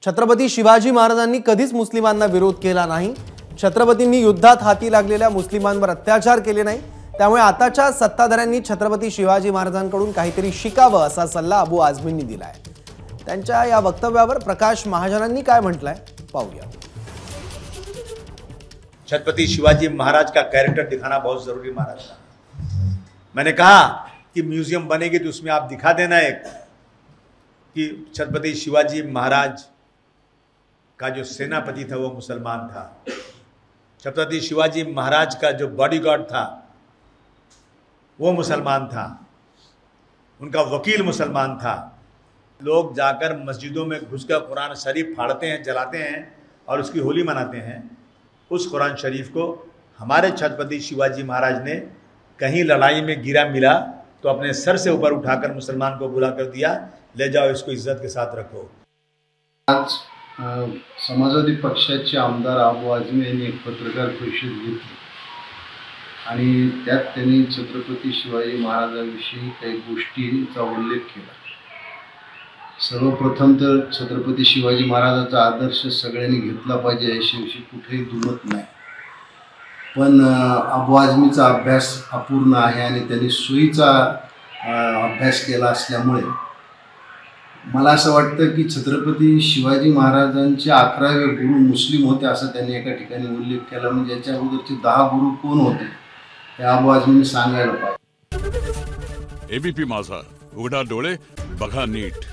छत्रपती शिवाजी महाराजांनी कधीच मुस्लिमांना विरोध केला नाही। छत्रपतींनी युद्धात हाती लागलेल्या मुस्लिमांवर अत्याचार केले नाही। त्यामुळे आताच्या सत्ताधाऱ्यांनी छत्रपती शिवाजी महाराजांकडून काहीतरी शिकावं असा सल्ला अबू आझमींनी दिलाय। त्यांच्या या वक्तव्यावर प्रकाश महाजनांनी काय म्हटलंय पाहूया। छत्रपति शिवाजी महाराज का कैरेक्टर दिखाना बहुत जरूरी महाराज था। मैंने कहा कि म्यूजियम बनेगी तो उसमें आप दिखा देना एक कि छत्रपति शिवाजी महाराज का जो सेनापति था वो मुसलमान था। छत्रपति शिवाजी महाराज का जो बॉडीगार्ड था वो मुसलमान था, उनका वकील मुसलमान था। लोग जाकर मस्जिदों में घुसकर कुरान शरीफ फाड़ते हैं, जलाते हैं और उसकी होली मनाते हैं। उस कुरान शरीफ को हमारे छत्रपति शिवाजी महाराज ने कहीं लड़ाई में गिरा मिला तो अपने सर से ऊपर उठाकर मुसलमान को बुला कर दिया, ले जाओ इसको इज्जत के साथ रखो। आज समाजवादी पक्षाचे आमदार अबू आझमी यांनी एक पत्रकार परिषद घेतली आणि त्यात त्यांनी छत्रपती शिवाजी महाराजांविषयी काही गोष्टींचा उल्लेख केला। सर्वप्रथम तर छत्रपती शिवाजी महाराजांचा आदर्श सगळ्यांनी घेतला पाहिजे याविषयी कुठेही दुमत नाही, पण अबू आझमीचा अभ्यास अपूर्ण आहे आणि त्यांनी सोयीचा अभ्यास केला असल्यामुळे मला असं वाटतं की छत्रपती शिवाजी महाराजांचे 11वे गुरु मुस्लिम होते असं त्यांनी एका ठिकाणी उल्लेख केला। म्हणजे याच्या अगोदरचे 10 गुरु कोण होते हे अबू आझमींनी सांगायला पाहिजे। एबीपी माझा, उघडा डोळे बघा नीट।